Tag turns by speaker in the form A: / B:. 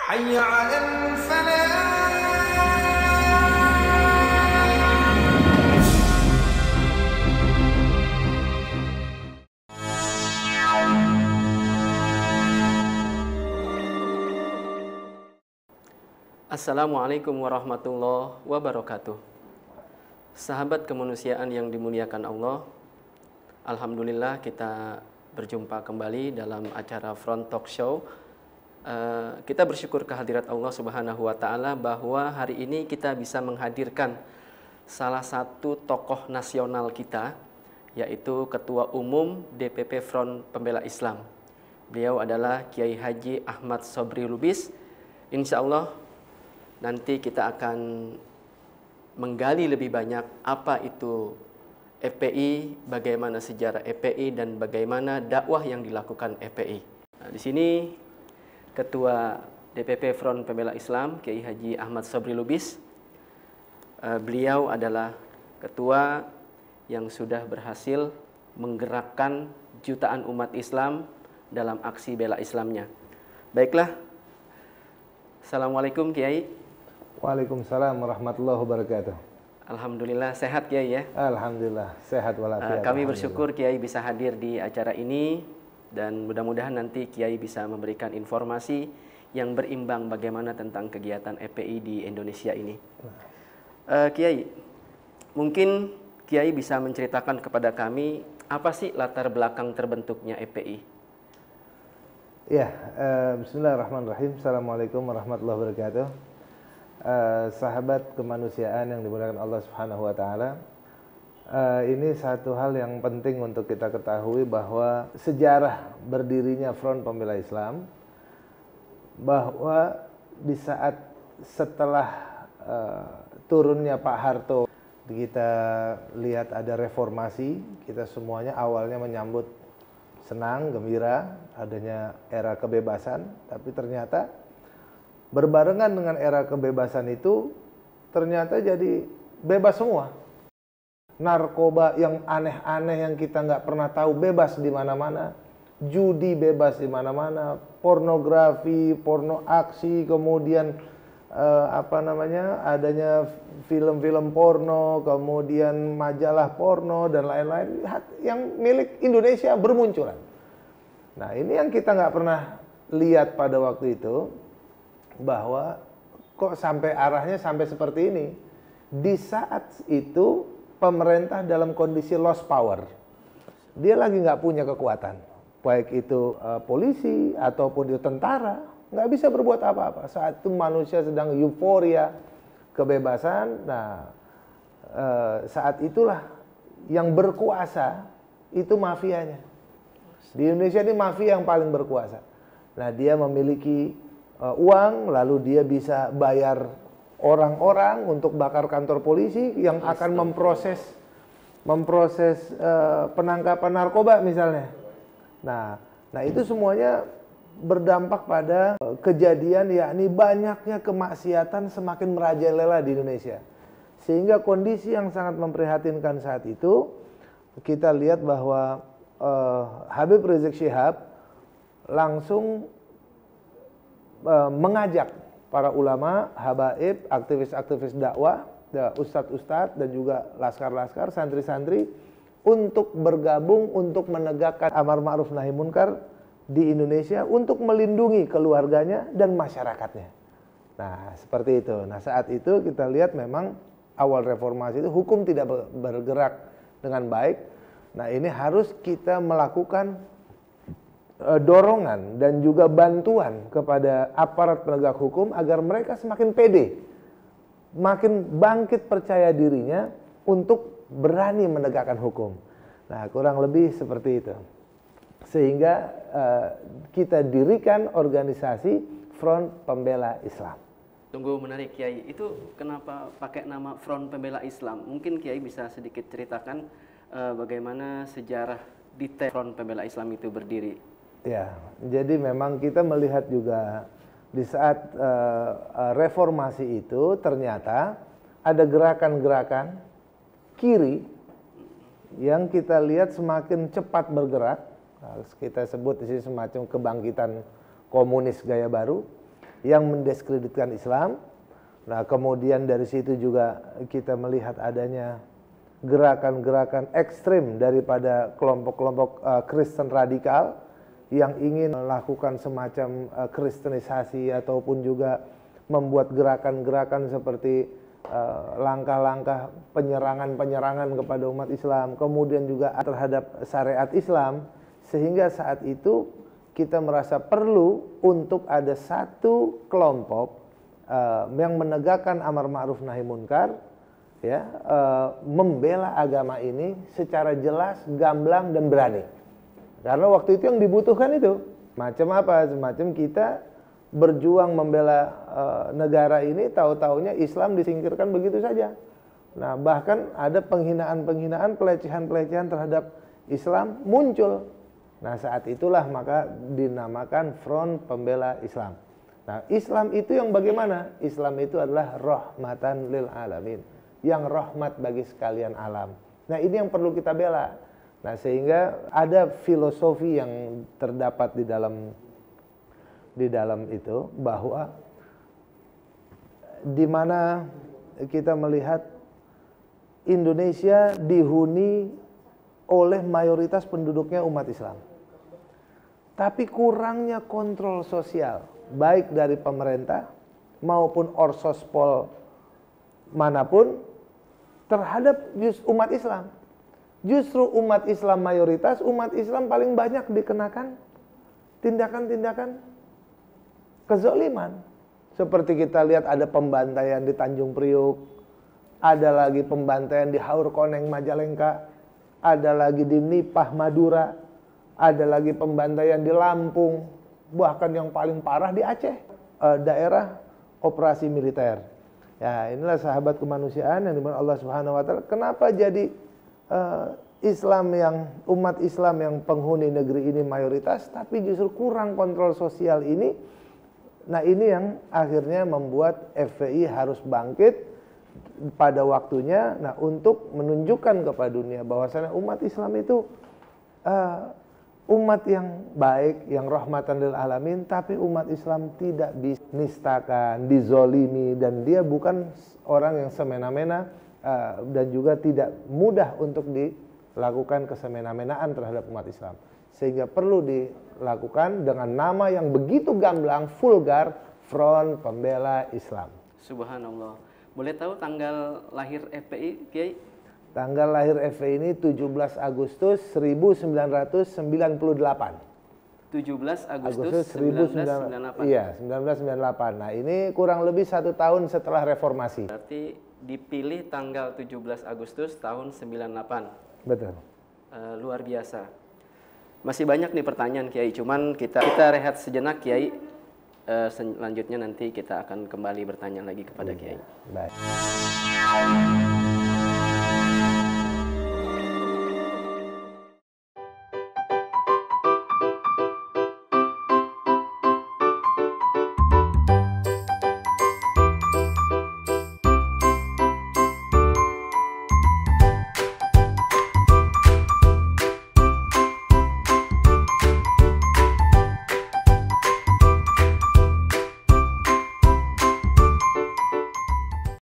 A: حي على الفلاح.
B: Assalamualaikum warahmatullahi wabarakatuh. Sahabat kemanusiaan yang dimuliakan Allah, alhamdulillah kita berjumpa kembali dalam acara Front Talk Show. Kita bersyukur kehadirat Allah Subhanahu wa Ta'ala bahwa hari ini kita bisa menghadirkan salah satu tokoh nasional kita, yaitu Ketua Umum DPP Front Pembela Islam. Beliau adalah Kiai Haji Ahmad Sobri Lubis. Insya Allah nanti kita akan menggali lebih banyak apa itu FPI, bagaimana sejarah FPI dan bagaimana dakwah yang dilakukan FPI. Nah, di sini Ketua DPP Front Pembela Islam Kiai Haji Ahmad Sobri Lubis. Beliau adalah ketua yang sudah berhasil menggerakkan jutaan umat Islam dalam aksi bela Islamnya. Baiklah. Assalamualaikum Kiai.
C: Waalaikumsalam warahmatullahi wabarakatuh.
B: Alhamdulillah sehat Kiai ya.
C: Alhamdulillah sehat walafiat.
B: Kami bersyukur Kiai bisa hadir di acara ini dan mudah-mudahan nanti Kiai bisa memberikan informasi yang berimbang bagaimana tentang kegiatan FPI di Indonesia ini. Kiai, mungkin Kiai bisa menceritakan kepada kami apa sih latar belakang terbentuknya FPI?
C: Ya, bismillahirrahmanirrahim. Assalamualaikum warahmatullahi wabarakatuh. Sahabat kemanusiaan yang dimuliakan Allah Subhanahu wa Ta'ala, ini satu hal yang penting untuk kita ketahui bahwa sejarah berdirinya Front Pembela Islam, bahwa di saat setelah turunnya Pak Harto, kita lihat ada reformasi, kita semuanya awalnya menyambut senang, gembira adanya era kebebasan, tapi ternyata berbarengan dengan era kebebasan itu ternyata jadi bebas semua. Narkoba yang aneh-aneh yang kita nggak pernah tahu bebas di mana-mana, judi bebas di mana-mana, pornografi, porno aksi, kemudian adanya film-film porno, kemudian majalah porno dan lain-lain yang milik Indonesia bermunculan. Nah, ini yang kita nggak pernah lihat pada waktu itu, bahwa kok sampai arahnya sampai seperti ini. Di saat itu pemerintah dalam kondisi lost power, dia lagi nggak punya kekuatan, baik itu polisi ataupun itu tentara, nggak bisa berbuat apa-apa. Saat itu manusia sedang euforia kebebasan. Nah, saat itulah yang berkuasa itu mafianya. Di Indonesia ini mafia yang paling berkuasa. Nah, dia memiliki uang, lalu dia bisa bayar orang-orang untuk bakar kantor polisi yang akan memproses penangkapan narkoba misalnya. Nah itu semuanya berdampak pada kejadian, yakni banyaknya kemaksiatan semakin merajalela di Indonesia. Sehingga kondisi yang sangat memprihatinkan saat itu, kita lihat bahwa Habib Rizik Syihab langsung mengajak para ulama, habaib, aktivis-aktivis dakwah, ustadz-ustadz dan juga laskar-laskar, santri-santri untuk bergabung untuk menegakkan amar ma'ruf nahi munkar di Indonesia untuk melindungi keluarganya dan masyarakatnya. Nah, seperti itu. Nah, saat itu kita lihat memang awal reformasi itu hukum tidak bergerak dengan baik. Nah, ini harus kita melakukan dorongan dan juga bantuan kepada aparat penegak hukum agar mereka semakin pede, makin bangkit percaya dirinya untuk berani menegakkan hukum. Nah, kurang lebih seperti itu. Sehingga kita dirikan organisasi Front Pembela Islam.
B: Tunggu, menarik Kiai. Itu kenapa pakai nama Front Pembela Islam? Mungkin Kiai bisa sedikit ceritakan bagaimana sejarah detail Front Pembela Islam itu berdiri.
C: Ya, jadi memang kita melihat juga di saat reformasi itu ternyata ada gerakan-gerakan kiri yang kita lihat semakin cepat bergerak. Kita sebut di sini semacam kebangkitan komunis gaya baru. yang mendiskreditkan Islam. Nah, kemudian dari situ juga kita melihat adanya gerakan-gerakan ekstrim daripada kelompok-kelompok Kristen radikal yang ingin melakukan semacam kristenisasi ataupun juga membuat gerakan-gerakan seperti langkah-langkah penyerangan-penyerangan kepada umat Islam, kemudian juga terhadap syariat Islam, sehingga saat itu kita merasa perlu untuk ada satu kelompok yang menegakkan amar ma'ruf nahi munkar, ya, membela agama ini secara jelas, gamblang dan berani. Karena waktu itu yang dibutuhkan itu macam apa? Semacam kita berjuang membela negara ini, tahu-taunya Islam disingkirkan begitu saja. Nah, bahkan ada penghinaan-penghinaan, pelecehan-pelecehan terhadap Islam muncul. Nah, saat itulah maka dinamakan Front Pembela Islam. Nah, Islam itu yang bagaimana? Islam itu adalah rahmatan lil alamin, yang rahmat bagi sekalian alam. Nah, ini yang perlu kita bela. Nah, sehingga ada filosofi yang terdapat di dalam itu, bahwa di mana kita melihat Indonesia dihuni oleh mayoritas penduduknya umat Islam. Tapi kurangnya kontrol sosial, baik dari pemerintah maupun orsospol manapun terhadap umat Islam. Justru umat Islam mayoritas, umat Islam paling banyak dikenakan tindakan-tindakan kezaliman. Seperti kita lihat ada pembantaian di Tanjung Priuk, ada lagi pembantaian di Haur Koneng Majalengka, ada lagi di Nipah Madura, ada lagi pembantaian di Lampung, bahkan yang paling parah di Aceh, daerah operasi militer. Ya, inilah sahabat kemanusiaan yang dimana Allah Subhanahu wa taala. Kenapa jadi umat Islam yang penghuni negeri ini mayoritas, tapi justru kurang kontrol sosial ini. Nah, ini yang akhirnya membuat FPI harus bangkit pada waktunya, nah, untuk menunjukkan kepada dunia bahwasanya umat Islam itu umat yang baik, yang rahmatan lil alamin, tapi umat Islam tidak dinistakan, dizolimi, dan dia bukan orang yang semena-mena, dan juga tidak mudah untuk dilakukan kesemena-menaan terhadap umat Islam. Sehingga perlu dilakukan dengan nama yang begitu gamblang, vulgar, Front Pembela Islam.
B: Subhanallah. Boleh tahu tanggal lahir FPI, Kiai?
C: Tanggal lahir FPI ini 17 Agustus 1998.
B: 17 Agustus 1998.
C: Iya, 1998. Nah, ini kurang lebih 1 tahun setelah reformasi.
B: Berarti dipilih tanggal 17 Agustus tahun 98.
C: Betul.
B: Luar biasa. Masih banyak nih pertanyaan, Kiai. Cuman kita rehat sejenak, Kiai. Selanjutnya nanti kita akan kembali bertanya lagi kepada Kiai.
C: Baik.